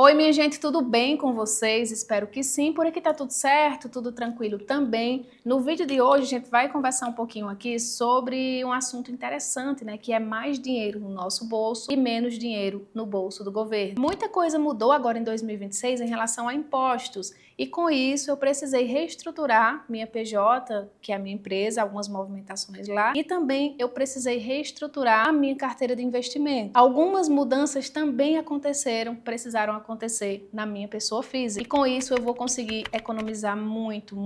Oi, minha gente, tudo bem com vocês? Espero que sim. Por aqui tá tudo certo, tudo tranquilo também. No vídeo de hoje, a gente vai conversar um pouquinho aqui sobre um assunto interessante, né? Que é mais dinheiro no nosso bolso e menos dinheiro no bolso do governo. Muita coisa mudou agora em 2026 em relação a impostos. E com isso, eu precisei reestruturar minha PJ, que é a minha empresa, algumas movimentações lá. E também eu precisei reestruturar a minha carteira de investimento. Algumas mudanças também precisaram acontecer na minha pessoa física. E com isso eu vou conseguir economizar muito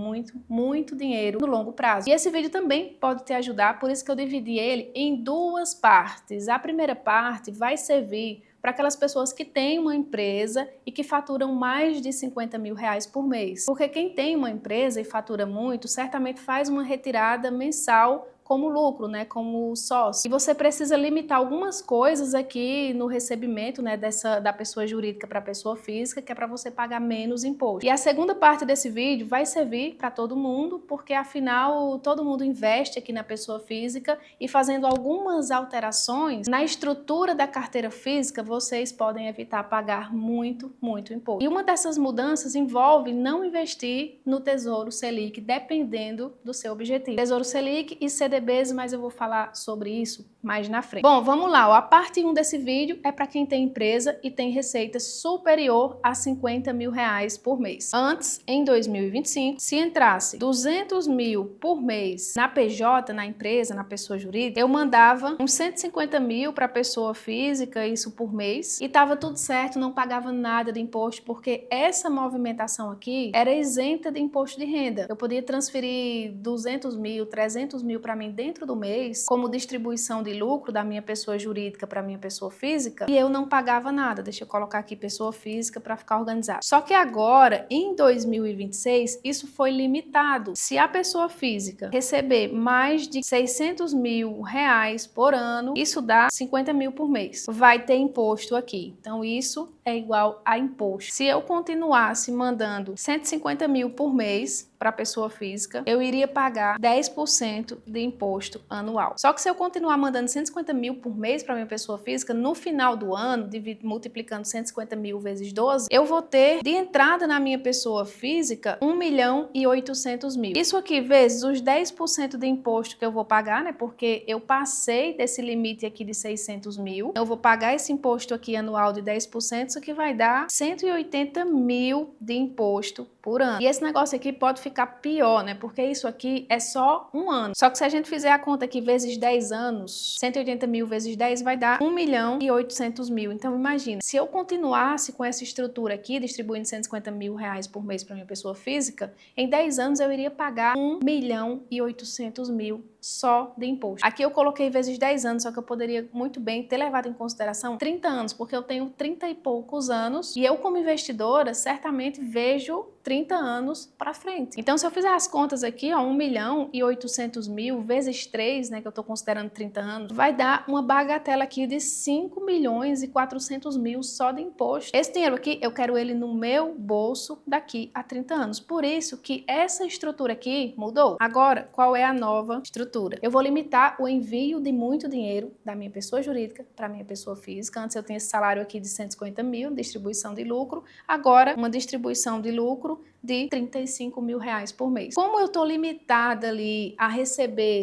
dinheiro no longo prazo. E esse vídeo também pode te ajudar, por isso que eu dividi ele em duas partes. A primeira parte vai servir para aquelas pessoas que têm uma empresa e que faturam mais de 50 mil reais por mês. Porque quem tem uma empresa e fatura muito, certamente faz uma retirada mensal como lucro, né, como sócio. E você precisa limitar algumas coisas aqui no recebimento, né, da pessoa jurídica para a pessoa física, que é para você pagar menos imposto. E a segunda parte desse vídeo vai servir para todo mundo, porque afinal todo mundo investe aqui na pessoa física e fazendo algumas alterações na estrutura da carteira física, vocês podem evitar pagar muito imposto. E uma dessas mudanças envolve não investir no Tesouro Selic, dependendo do seu objetivo. Tesouro Selic e CDBs, mas eu vou falar sobre isso mais na frente. Bom, vamos lá, ó. A parte 1 desse vídeo é para quem tem empresa e tem receita superior a 50 mil reais por mês. Antes, em 2025, se entrasse 200 mil por mês na PJ, na empresa, na pessoa jurídica, eu mandava uns 150 mil para a pessoa física, isso por mês, e tava tudo certo, não pagava nada de imposto, porque essa movimentação aqui era isenta de imposto de renda. Eu podia transferir 200 mil, 300 mil para mim dentro do mês, como distribuição de lucro da minha pessoa jurídica para minha pessoa física, e eu não pagava nada. Deixa eu colocar aqui pessoa física para ficar organizado. Só que agora, em 2026, isso foi limitado. Se a pessoa física receber mais de 600 mil reais por ano, isso dá 50 mil por mês. Vai ter imposto aqui. Então, isso é igual a imposto. Se eu continuasse mandando 150 mil por mês para a pessoa física, eu iria pagar 10% de imposto anual. Só que se eu continuar mandando 150 mil por mês para minha pessoa física, no final do ano, multiplicando 150 mil vezes 12, eu vou ter de entrada na minha pessoa física 1.800.000. Isso aqui vezes os 10% de imposto que eu vou pagar, né? Porque eu passei desse limite aqui de 600 mil. Eu vou pagar esse imposto aqui anual de 10%, isso aqui vai dar 180 mil de imposto por ano. E esse negócio aqui pode ficar pior, né? Porque isso aqui é só um ano. Só que se a gente fizer a conta aqui vezes 10 anos, 180 mil vezes 10 vai dar 1.800.000. Então imagina, se eu continuasse com essa estrutura aqui, distribuindo 150 mil reais por mês para minha pessoa física, em 10 anos eu iria pagar 1.800.000 só de imposto. Aqui eu coloquei vezes 10 anos, só que eu poderia muito bem ter levado em consideração 30 anos, porque eu tenho 30 e poucos anos e eu como investidora certamente vejo 30 anos para frente. Então, se eu fizer as contas aqui, ó, 1.800.000 vezes 3, né, que eu tô considerando 30 anos, vai dar uma bagatela aqui de 5.400.000 só de imposto. Esse dinheiro aqui, eu quero ele no meu bolso daqui a 30 anos. Por isso que essa estrutura aqui mudou. Agora, qual é a nova estrutura? Eu vou limitar o envio de muito dinheiro da minha pessoa jurídica para minha pessoa física. Antes eu tinha esse salário aqui de 150 mil, distribuição de lucro. Agora, uma distribuição de lucro de 35 mil reais por mês. Como eu estou limitada ali a receber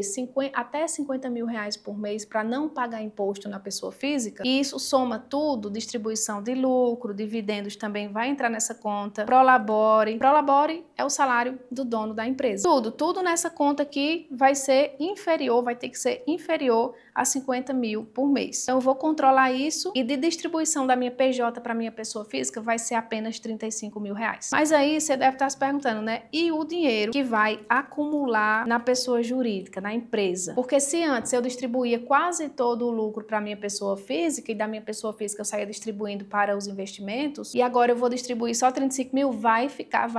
até 50 mil reais por mês para não pagar imposto na pessoa física, e isso soma tudo, distribuição de lucro, dividendos também vai entrar nessa conta, Prolabore. Prolabore é o salário do dono da empresa. Tudo nessa conta aqui vai ser inferior, vai ter que ser inferior a 50 mil por mês. Então eu vou controlar isso e de distribuição da minha PJ para minha pessoa física vai ser apenas 35 mil reais. Mas aí você deve estar se perguntando, né? E o dinheiro que vai acumular na pessoa jurídica, na empresa? Porque se antes eu distribuía quase todo o lucro para minha pessoa física e da minha pessoa física eu saía distribuindo para os investimentos e agora eu vou distribuir só 35 mil, vai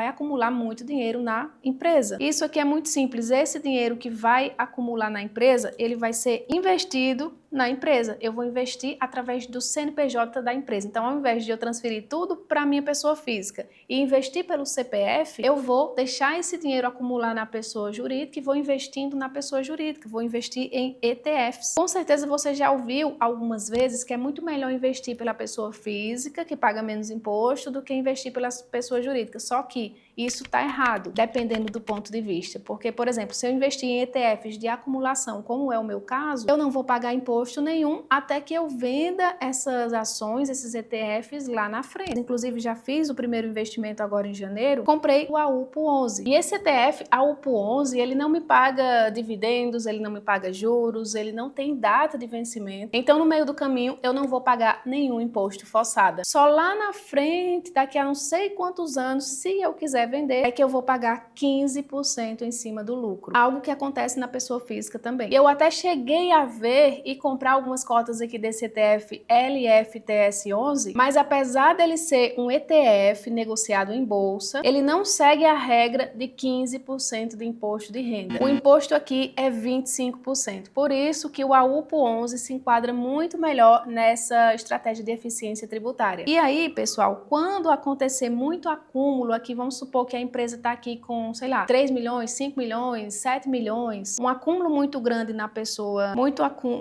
acumular muito dinheiro na empresa. Isso aqui é muito simples. Esse dinheiro que vai acumular na empresa, ele vai ser investido na empresa. Eu vou investir através do CNPJ da empresa. Então, ao invés de eu transferir tudo para a minha pessoa física e investir pelo CPF, CPF, eu vou deixar esse dinheiro acumular na pessoa jurídica e vou investindo na pessoa jurídica, vou investir em ETFs. Com certeza você já ouviu algumas vezes que é muito melhor investir pela pessoa física, que paga menos imposto, do que investir pela pessoa jurídica. Só que isso está errado, dependendo do ponto de vista. Porque, por exemplo, se eu investir em ETFs de acumulação, como é o meu caso, eu não vou pagar imposto nenhum até que eu venda essas ações, esses ETFs lá na frente. Inclusive, já fiz o primeiro investimento agora em janeiro, comprei o AUPO 11. E esse ETF, AUPO 11, ele não me paga dividendos, ele não me paga juros, ele não tem data de vencimento. Então, no meio do caminho, eu não vou pagar nenhum imposto forçado. Só lá na frente, daqui a não sei quantos anos, se eu quiser vender, é que eu vou pagar 15% em cima do lucro. Algo que acontece na pessoa física também. Eu até cheguei a ver e comprar algumas cotas aqui desse ETF LFTS11, mas apesar dele ser um ETF negociado em bolsa, ele não segue a regra de 15% de imposto de renda. O imposto aqui é 25%. Por isso que o AUPO 11 se enquadra muito melhor nessa estratégia de eficiência tributária. E aí, pessoal, quando acontecer muito acúmulo aqui, vamos supor que a empresa está aqui com, sei lá, 3 milhões, 5 milhões, 7 milhões, um acúmulo muito grande na pessoa,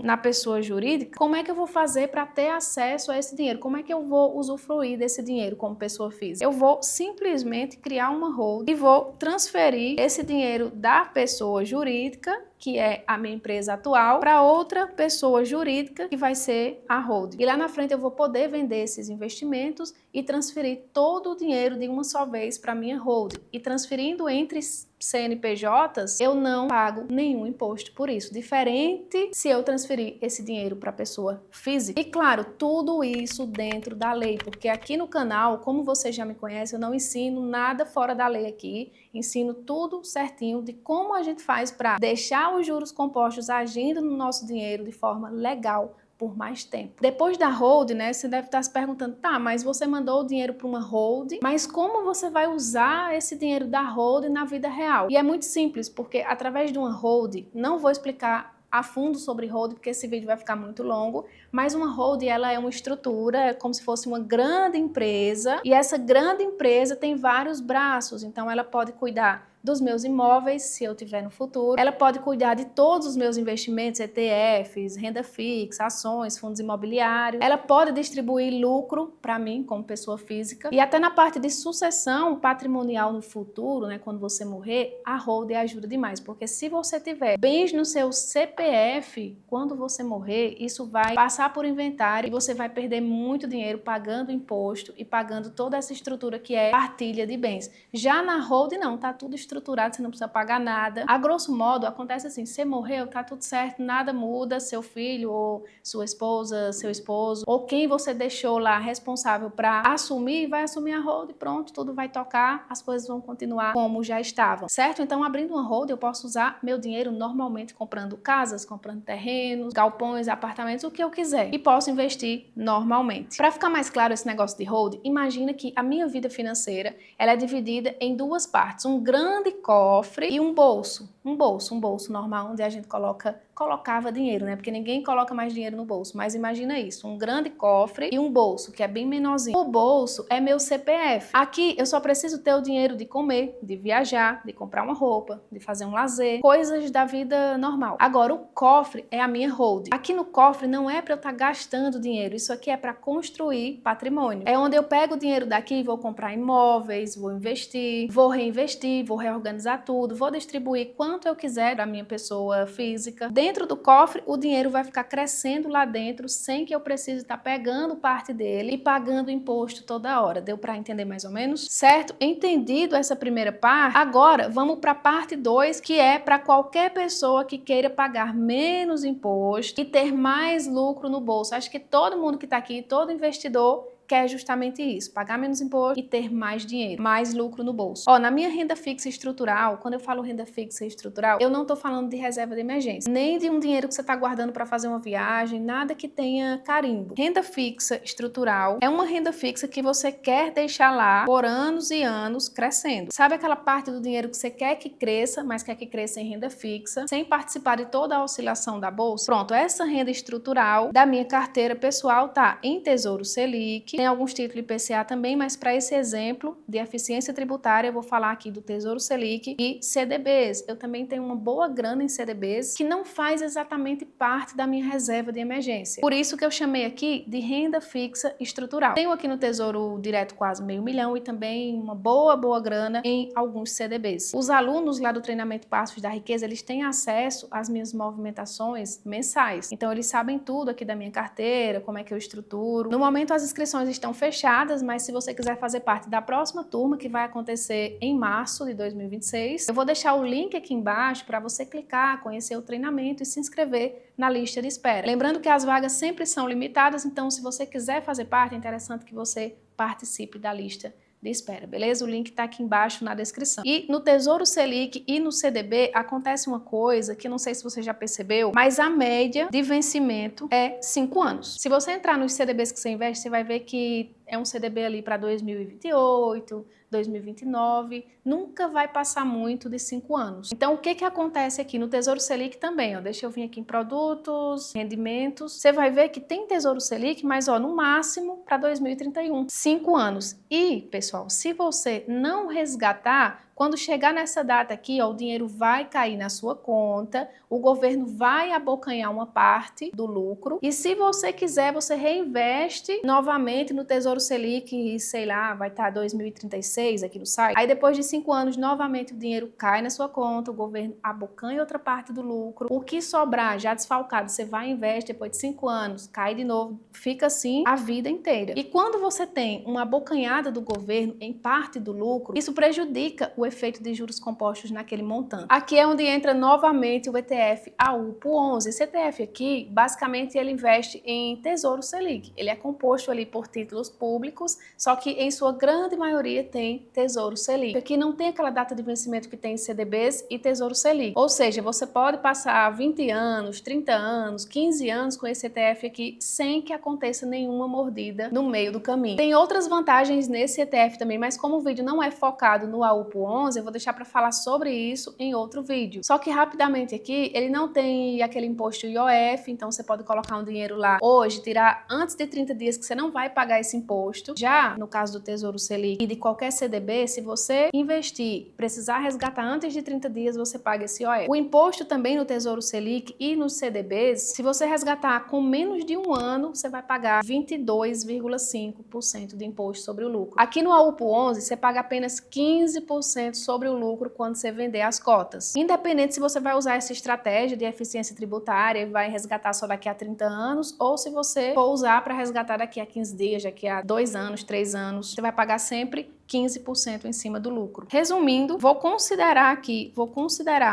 na pessoa jurídica, como é que eu vou fazer para ter acesso a esse dinheiro? Como é que eu vou usufruir desse dinheiro como pessoa física? Eu vou simplesmente criar uma hold e vou transferir esse dinheiro da pessoa jurídica, que é a minha empresa atual, para outra pessoa jurídica, que vai ser a holding. E lá na frente eu vou poder vender esses investimentos e transferir todo o dinheiro de uma só vez para minha holding. E transferindo entre CNPJs, eu não pago nenhum imposto por isso, diferente se eu transferir esse dinheiro para a pessoa física. E claro, tudo isso dentro da lei, porque aqui no canal, como você já me conhece, eu não ensino nada fora da lei aqui, ensino tudo certinho de como a gente faz para deixar os juros compostos agindo no nosso dinheiro de forma legal por mais tempo. Depois da hold, né, você deve estar se perguntando, tá, mas você mandou o dinheiro para uma hold, mas como você vai usar esse dinheiro da hold na vida real? E é muito simples, porque através de uma hold, não vou explicar a fundo sobre hold, porque esse vídeo vai ficar muito longo, mas uma hold, ela é uma estrutura, é como se fosse uma grande empresa, e essa grande empresa tem vários braços, então ela pode cuidar dos meus imóveis, se eu tiver no futuro. Ela pode cuidar de todos os meus investimentos, ETFs, renda fixa, ações, fundos imobiliários. Ela pode distribuir lucro para mim, como pessoa física. E até na parte de sucessão patrimonial no futuro, né, quando você morrer, a holding ajuda demais. Porque se você tiver bens no seu CPF, quando você morrer, isso vai passar por inventário e você vai perder muito dinheiro pagando imposto e pagando toda essa estrutura que é partilha de bens. Já na holding, não, tá tudo estruturado, você não precisa pagar nada. A grosso modo, acontece assim, você morreu, tá tudo certo, nada muda, seu filho ou sua esposa, seu esposo, ou quem você deixou lá responsável para assumir, vai assumir a hold, pronto, tudo vai tocar, as coisas vão continuar como já estavam, certo? Então, abrindo uma hold, eu posso usar meu dinheiro normalmente comprando casas, comprando terrenos, galpões, apartamentos, o que eu quiser, e posso investir normalmente. Para ficar mais claro esse negócio de hold, imagina que a minha vida financeira, ela é dividida em duas partes, um grande cofre e um bolso normal, onde a gente colocava dinheiro, né? Porque ninguém coloca mais dinheiro no bolso, mas imagina isso, um grande cofre e um bolso, que é bem menorzinho. O bolso é meu CPF. Aqui eu só preciso ter o dinheiro de comer, de viajar, de comprar uma roupa, de fazer um lazer, coisas da vida normal. Agora, o cofre é a minha holding. Aqui no cofre não é para eu estar gastando dinheiro, isso aqui é para construir patrimônio. É onde eu pego o dinheiro daqui e vou comprar imóveis, vou investir, vou reinvestir, vou reorganizar tudo, vou distribuir quanto eu quiser para minha pessoa física. Dentro do cofre, o dinheiro vai ficar crescendo lá dentro sem que eu precise estar pegando parte dele e pagando imposto toda hora. Deu para entender mais ou menos? Certo? Entendido essa primeira parte, agora vamos para a parte 2, que é para qualquer pessoa que queira pagar menos imposto e ter mais lucro no bolso. Acho que todo mundo que está aqui, todo investidor, quer justamente isso, pagar menos imposto e ter mais dinheiro, mais lucro no bolso. Ó, na minha renda fixa estrutural, quando eu falo renda fixa estrutural, eu não tô falando de reserva de emergência, nem de um dinheiro que você tá guardando para fazer uma viagem, nada que tenha carimbo. Renda fixa estrutural é uma renda fixa que você quer deixar lá por anos e anos crescendo. Sabe aquela parte do dinheiro que você quer que cresça, mas quer que cresça em renda fixa, sem participar de toda a oscilação da bolsa? Pronto, essa renda estrutural da minha carteira pessoal tá em Tesouro Selic, tem alguns títulos IPCA também, mas para esse exemplo de eficiência tributária, eu vou falar aqui do Tesouro Selic e CDBs. Eu também tenho uma boa grana em CDBs que não faz exatamente parte da minha reserva de emergência. Por isso que eu chamei aqui de renda fixa estrutural. Tenho aqui no Tesouro Direto quase R$500 mil e também uma boa grana em alguns CDBs. Os alunos lá do treinamento Passos da Riqueza, eles têm acesso às minhas movimentações mensais. Então eles sabem tudo aqui da minha carteira, como é que eu estruturo. No momento as inscrições estão fechadas, mas se você quiser fazer parte da próxima turma, que vai acontecer em março de 2026, eu vou deixar o link aqui embaixo para você clicar, conhecer o treinamento e se inscrever na lista de espera. Lembrando que as vagas sempre são limitadas, então se você quiser fazer parte, é interessante que você participe da lista de espera, beleza? O link está aqui embaixo na descrição. E no Tesouro Selic e no CDB acontece uma coisa que não sei se você já percebeu, mas a média de vencimento é 5 anos. Se você entrar nos CDBs que você investe, você vai ver que é um CDB ali para 2028, 2029, nunca vai passar muito de 5 anos. Então, o que acontece aqui no Tesouro Selic também? Ó, deixa eu vir aqui em produtos, rendimentos. Você vai ver que tem Tesouro Selic, mas ó, no máximo para 2031, 5 anos. E, pessoal, se você não resgatar, quando chegar nessa data aqui, ó, o dinheiro vai cair na sua conta, o governo vai abocanhar uma parte do lucro e se você quiser, você reinveste novamente no Tesouro Selic e, sei lá, vai estar 2036 aqui no site. Aí depois de 5 anos, novamente o dinheiro cai na sua conta, o governo abocanha outra parte do lucro. O que sobrar, já desfalcado, você vai e investe depois de 5 anos, cai de novo, fica assim a vida inteira. E quando você tem uma abocanhada do governo em parte do lucro, isso prejudica o efeito de juros compostos naquele montante. Aqui é onde entra novamente o ETF AUPO11. Esse ETF aqui, basicamente, ele investe em Tesouro Selic. Ele é composto ali por títulos públicos, só que em sua grande maioria tem Tesouro Selic. Aqui não tem aquela data de vencimento que tem em CDBs e Tesouro Selic. Ou seja, você pode passar 20 anos, 30 anos, 15 anos com esse ETF aqui sem que aconteça nenhuma mordida no meio do caminho. Tem outras vantagens nesse ETF também, mas como o vídeo não é focado no AUPO11, eu vou deixar para falar sobre isso em outro vídeo. Só que rapidamente aqui, ele não tem aquele imposto IOF, então você pode colocar um dinheiro lá hoje, tirar antes de 30 dias que você não vai pagar esse imposto. Já no caso do Tesouro Selic e de qualquer CDB, se você investir, precisar resgatar antes de 30 dias, você paga esse IOF. O imposto também no Tesouro Selic e nos CDBs, se você resgatar com menos de 1 ano, você vai pagar 22,5% de imposto sobre o lucro. Aqui no AUPO11, você paga apenas 15% sobre o lucro quando você vender as cotas. Independente se você vai usar essa estratégia de eficiência tributária e vai resgatar só daqui a 30 anos ou se você for usar para resgatar daqui a 15 dias, daqui a 2 anos, 3 anos, você vai pagar sempre 15% em cima do lucro. Resumindo, vou considerar que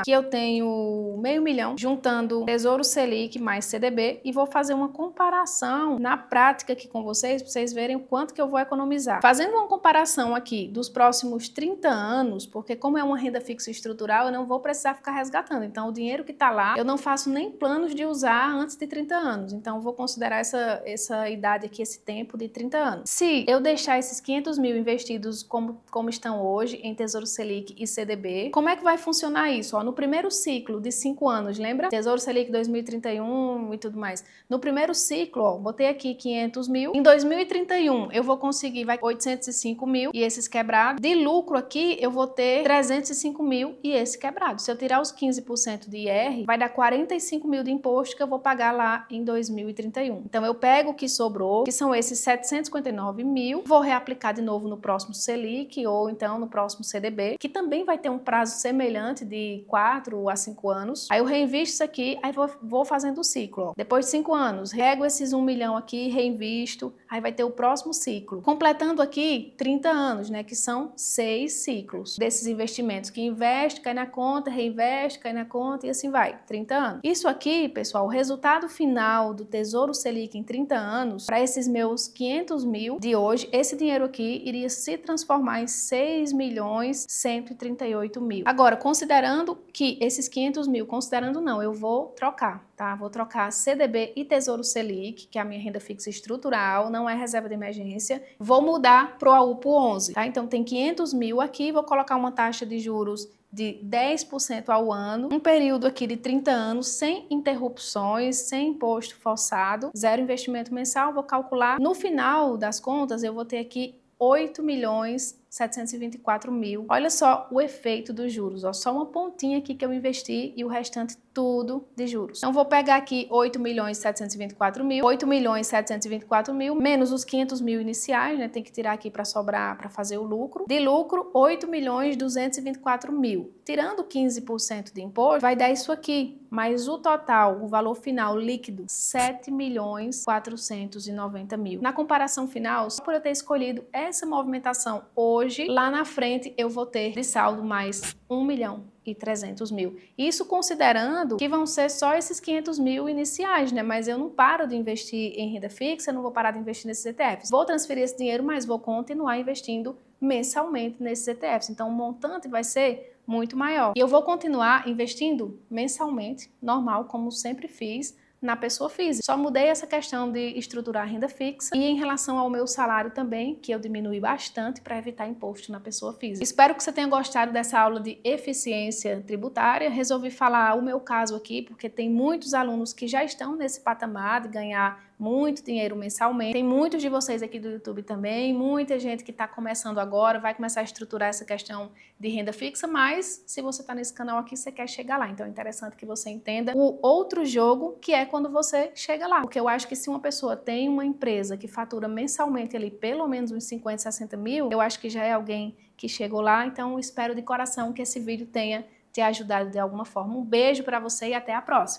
eu tenho R$500 mil juntando Tesouro Selic mais CDB e vou fazer uma comparação na prática aqui com vocês, para vocês verem o quanto que eu vou economizar. Fazendo uma comparação aqui dos próximos 30 anos, porque como é uma renda fixa estrutural, eu não vou precisar ficar resgatando. Então, o dinheiro que está lá, eu não faço nem planos de usar antes de 30 anos. Então, eu vou considerar essa idade aqui, esse tempo de 30 anos. Se eu deixar esses 500 mil investidos como estão hoje em Tesouro Selic e CDB, como é que vai funcionar isso? Ó, no primeiro ciclo de 5 anos, lembra? Tesouro Selic 2031 e tudo mais. No primeiro ciclo, ó, botei aqui 500 mil. Em 2031, eu vou conseguir 805 mil e esses quebrados. De lucro aqui, eu vou ter 305 mil e esse quebrado. Se eu tirar os 15% de IR, vai dar 45 mil de imposto que eu vou pagar lá em 2031. Então, eu pego o que sobrou, que são esses 759 mil, vou reaplicar de novo no próximo Selic ou então no próximo CDB, que também vai ter um prazo semelhante de 4 a 5 anos. Aí eu reinvisto isso aqui, aí vou fazendo o ciclo. Ó. Depois de 5 anos, rego esses 1 milhão aqui, reinvisto, aí vai ter o próximo ciclo. Completando aqui 30 anos, né, que são 6 ciclos desses investimentos, que investe, cai na conta, reinveste, cai na conta e assim vai, 30 anos. Isso aqui, pessoal, o resultado final do Tesouro Selic em 30 anos, para esses meus 500 mil de hoje, esse dinheiro aqui iria se transformar transformar em 6.138.000. Agora, considerando que esses 500 mil, considerando não, eu vou trocar, tá? Vou trocar CDB e Tesouro Selic, que é a minha renda fixa estrutural, não é reserva de emergência. Vou mudar pro AUPO 11, tá? Então tem 500 mil aqui, vou colocar uma taxa de juros de 10% ao ano, um período aqui de 30 anos, sem interrupções, sem imposto forçado, zero investimento mensal, vou calcular. No final das contas, eu vou ter aqui 8.724.000. Olha só o efeito dos juros, ó, só uma pontinha aqui que eu investi e o restante tudo de juros. Então vou pegar aqui 8.724.000, 8.724.000 menos os 500 mil iniciais, né? Tem que tirar aqui para sobrar, para fazer o lucro. De lucro, 8.224.000. Tirando 15% de imposto, vai dar isso aqui. Mas o total, o valor final líquido, 7.490.000. Na comparação final, só por eu ter escolhido essa movimentação hoje, lá na frente eu vou ter de saldo mais 1.300.000. Isso considerando que vão ser só esses 500 mil iniciais, né? Mas eu não paro de investir em renda fixa, eu não vou parar de investir nesses ETFs. Vou transferir esse dinheiro, mas vou continuar investindo mensalmente nesses ETFs. Então o montante vai ser muito maior. E eu vou continuar investindo mensalmente, normal, como sempre fiz, na pessoa física. Só mudei essa questão de estruturar a renda fixa e em relação ao meu salário também, que eu diminui bastante para evitar imposto na pessoa física. Espero que você tenha gostado dessa aula de eficiência tributária. Resolvi falar o meu caso aqui, porque tem muitos alunos que já estão nesse patamar de ganhar muito dinheiro mensalmente. Tem muitos de vocês aqui do YouTube também, muita gente que está começando agora, vai começar a estruturar essa questão de renda fixa, mas se você está nesse canal aqui, você quer chegar lá. Então é interessante que você entenda o outro jogo, que é quando você chega lá. Porque eu acho que se uma pessoa tem uma empresa que fatura mensalmente ali pelo menos uns 50, 60 mil, eu acho que já é alguém que chegou lá. Então espero de coração que esse vídeo tenha te ajudado de alguma forma. Um beijo para você e até a próxima!